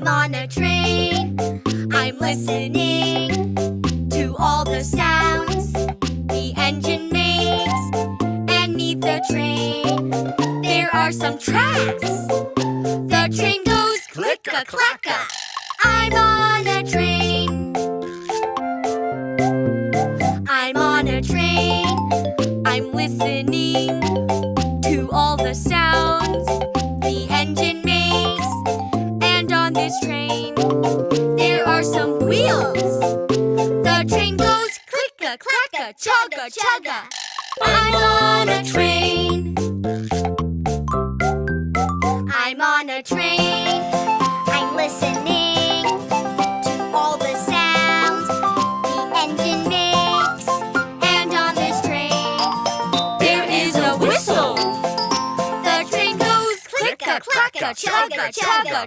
on a train. I'm listening to all the sounds the engine makes. And neath the train, there are some tracks. The train goes click-a-clack-a. I'm on a train. I'm on a train. I'm listening to all the sounds the engine makes. And on this train, there are some wheels. The train goes click-a-clack-a, chugga-chugga. I'm on a train. I'm on a train. I'm listening to all the sounds the engine makes. And on this train, there is a whistle. The train goes click-a-clack-a, chugga-chugga.